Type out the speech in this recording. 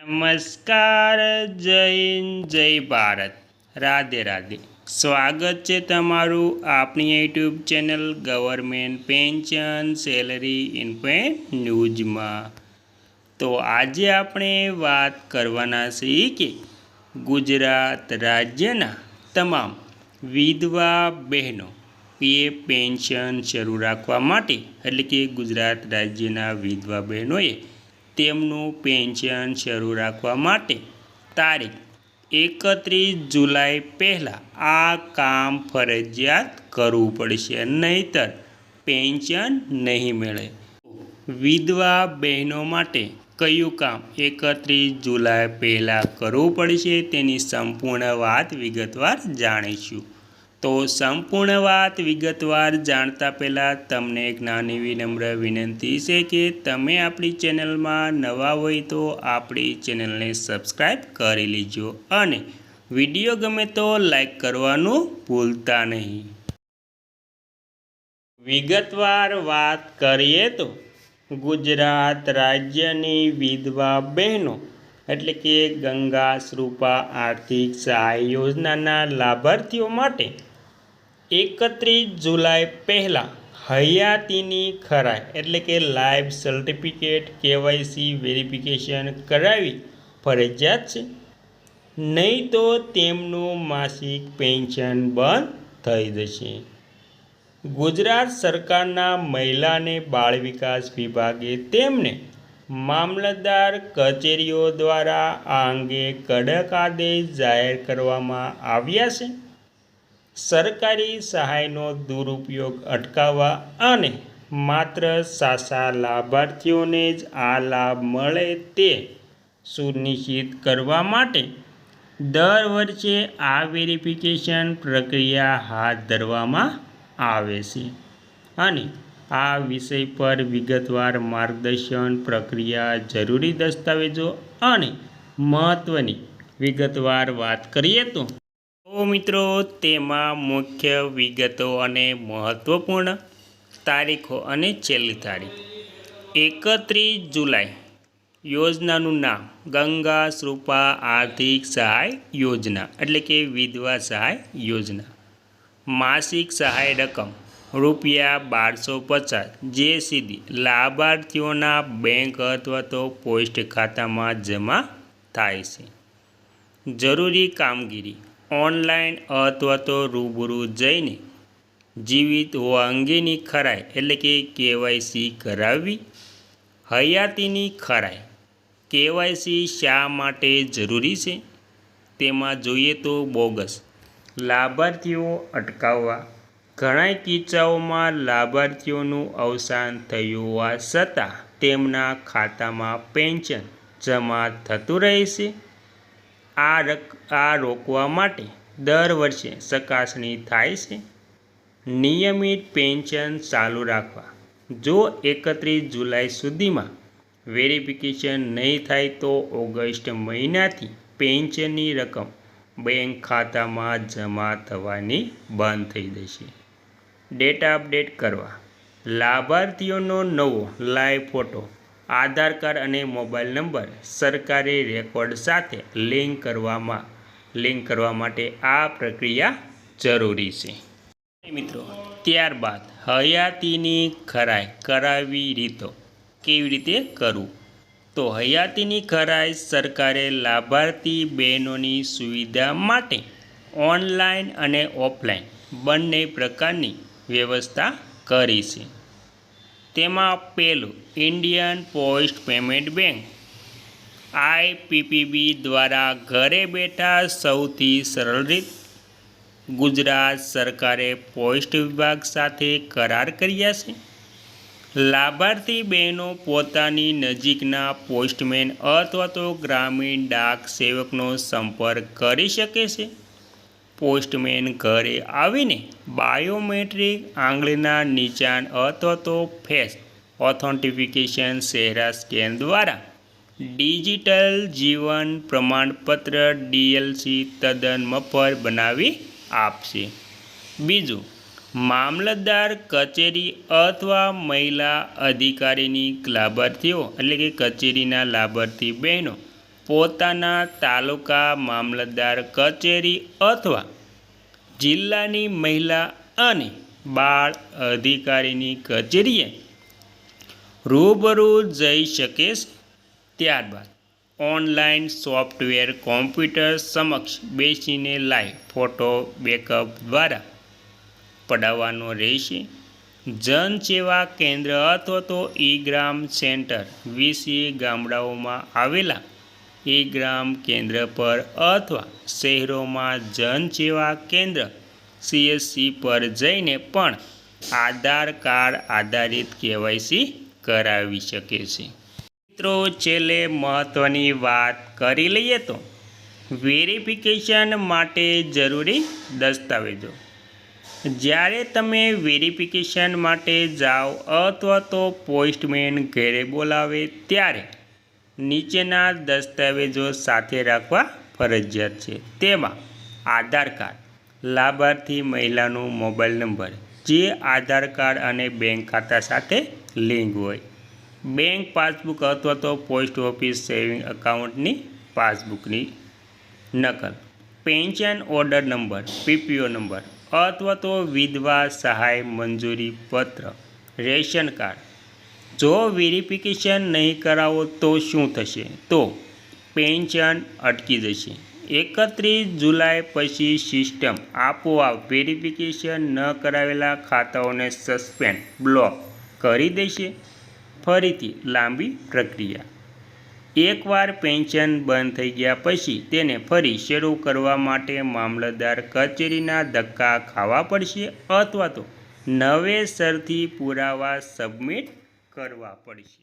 નમસ્કાર, જય હિન્દ, જય ભારત, રાધે રાધે. સ્વાગત છે તમારું આપણી YouTube channel government pension salary info ન્યૂઝમાં. તો આજે આપણે વાત કરવાના છીએ કે ગુજરાત રાજ્યના તમામ વિધવા બહેનો પીએફ પેન્શન શરૂ રાખવા માટે, એટલે કે ગુજરાત રાજ્યના વિધવા બહેનોએ તેમનું પેન્શન શરૂ રાખવા માટે તારીખ 31 જુલાઈ પહેલાં આ કામ ફરજિયાત કરવું પડશે, નહીંતર પેન્શન નહીં મળે. વિધવા બહેનો માટે કયું કામ 31 જુલાઈ પહેલાં કરવું પડશે તેની સંપૂર્ણ વાત વિગતવાર જાણીશું. તો સંપૂર્ણ વાત વિગતવાર જાણતા પહેલાં તમને એક નાની વિનમ્ર વિનંતી છે કે તમે આપણી ચેનલમાં નવા હોય તો આપણી ચેનલને સબસ્ક્રાઈબ કરી લેજો અને વિડીયો ગમે તો લાઈક કરવાનું ભૂલતા નહીં. વિગતવાર વાત કરીએ તો ગુજરાત રાજ્યની વિધવા બહેનો એટલે કે ગંગા સ્વરૂપા આર્થિક સહાય યોજનાના લાભાર્થીઓ માટે 31 જુલાઈ પહેલાં હયાતીની ખરાઈ એટલે કે લાઈફ સર્ટિફિકેટ કેવાયસી વેરિફિકેશન કરાવી ફરજિયાત છે, નહીં તો તેમનું માસિક પેન્શન બંધ થઈ જશે. ગુજરાત સરકારના મહિલા અને બાળ વિકાસ વિભાગે તેમને મામલતદાર કચેરીઓ દ્વારા આ અંગે કડક આદેશ જાહેર કરવામાં આવ્યા છે. સરકારી સહાયનો દુરુપયોગ અટકાવવા અને માત્ર સાચા લાભાર્થીઓને જ આ લાભ મળે તે સુનિશ્ચિત કરવા માટે દર વર્ષે આ વેરિફિકેશન પ્રક્રિયા હાથ ધરવામાં આવે છે અને આ વિષય પર વિગતવાર માર્ગદર્શન, પ્રક્રિયા, જરૂરી દસ્તાવેજો અને મહત્ત્વની વિગતવાર વાત કરીએ તો મિત્રો તેમાં મુખ્ય વિગતો અને મહત્ત્વપૂર્ણ તારીખો અને છેલ્લી તારીખ 31 જુલાઈ. યોજનાનું નામ ગંગા સ્વરૂપા આર્થિક સહાય યોજના એટલે કે વિધવા સહાય યોજના. માસિક સહાય રકમ ₹1250 જે સીધી લાભાર્થીઓના બેંક અથવા તો પોસ્ટ ખાતામાં જમા થાય છે. જરૂરી કામગીરી ઓનલાઈન અથવા તો રૂબરૂ જઈને જીવિત હોવા અંગેની ખરાઈ એટલે કે કેવાયસી કરાવવી. હયાતીની ખરાઈ કેવાયસી શા માટે જરૂરી છે તેમાં જોઈએ તો બોગસ લાભાર્થીઓ અટકાવવા. ઘણા કિસ્સાઓમાં લાભાર્થીઓનું અવસાન થયું હોવા છતાં તેમના ખાતામાં પેન્શન જમા થતું રહે છે. આ રોકવા માટે દર વર્ષે ચકાસણી થાય છે. નિયમિત પેન્શન ચાલુ રાખવા. જો 31 જુલાઈ સુધીમાં વેરિફિકેશન નહીં થાય તો ઓગસ્ટ મહિનાથી પેન્શનની રકમ બેંક ખાતામાં જમા થવાની બંધ થઈ જશે. ડેટા અપડેટ કરવા. લાભાર્થીઓનો નવો લાઈવ ફોટો, આધાર કાર્ડ અને મોબાઈલ નંબર સરકારી રેકોર્ડ સાથે લિંક કરવા માટે આ પ્રક્રિયા જરૂરી છે. મિત્રો ત્યારબાદ હયાતીની ખરાઈ કરાવી રીતો કેવી રીતે કરવું. તો હયાતીની ખરાઈ સરકારે લાભાર્થી બહેનોની સુવિધા માટે ઓનલાઈન અને ઓફલાઈન બંને પ્રકારની વ્યવસ્થા કરી છે. તેમાં પહેલું Indian post payment bank IPPB દ્વારા ઘરે બેઠા સૌથી સરળ રીત. ગુજરાત સરકારે પોસ્ટ વિભાગ સાથે કરાર કર્યા છે. લાભાર્થી બહેનો પોતાની નજીકના પોસ્ટમેન અથવા તો ગ્રામીણ ડાક સેવકનો સંપર્ક કરી શકે છે. પોસ્ટમેન ઘરે આવીને બાયોમેટ્રિક આંગળીના નિશાન અથવા તો ફેસ ઓથેન્ટિફિકેશન ચહેરા સ્કેન દ્વારા ડિજિટલ જીવન પ્રમાણપત્ર DLC તદ્દન મફત બનાવી આપશે. બીજું, મામલતદાર કચેરી અથવા મહિલા અધિકારીની લાભાર્થીઓ એટલે કે કચેરીના લાભાર્થી બહેનો પોતાના તાલુકા મામલતદાર કચેરી અથવા જિલ્લાની મહિલા અને બાળ અધિકારીની કચેરીએ રૂબરૂ જઈ શકે છે. ત્યારબાદ ઓનલાઈન સોફ્ટવેર કોમ્પ્યુટર સમક્ષ બેસીને લાઈવ ફોટો બેકઅપ દ્વારા પડાવવાનો રહેશે. જન સેવા કેન્દ્ર અથવા તો ઈ ગ્રામ સેન્ટર વિશે ગામડાઓમાં આવેલા ઈ ગ્રામ કેન્દ્ર પર અથવા શહેરોમાં જન સેવા કેન્દ્ર CSC પર જઈને પણ આધાર કાર્ડ આધારિત KYC કરાવી શકે છે. મિત્રો, છેલ્લે મહત્ત્વની વાત કરી લઈએ તો વેરિફિકેશન માટે જરૂરી દસ્તાવેજો. જ્યારે તમે વેરિફિકેશન માટે જાઓ અથવા તો પોસ્ટમેન ઘરે બોલાવે ત્યારે નીચેના દસ્તાવેજો સાથે રાખવા ફરજિયાત છે. તેમાં આધાર કાર્ડ, લાભાર્થી મહિલાનો મોબાઈલ નંબર જે આધાર કાર્ડ અને બેંક ખાતા સાથે લિંક હોય, બેંક પાસબુક અથવા તો પોસ્ટ ઓફિસ સેવિંગ એકાઉન્ટની પાસબુકની નકલ, pension order number PPO number અથવા તો વિધવા સહાય મંજૂરી પત્ર, રેશન કાર્ડ. જો વેરિફિકેશન નહીં કરાવો તો શું થશે? તો પેન્શન અટકી જશે. 31 જુલાઈ પછી સિસ્ટમ આપોઆપ વેરિફિકેશન ન કરાવેલા ખાતાઓને સસ્પેન્ડ બ્લોક કરી દેશે. ફરીથી લાંબી પ્રક્રિયા. એકવાર પેન્શન બંધ થઈ ગયા પછી તેને ફરી શરૂ કરવા માટે મામલતદાર કચેરીના ધક્કા ખાવા પડશે અથવા તો નવેસરથી પુરાવા સબમિટ કરવા પડશે.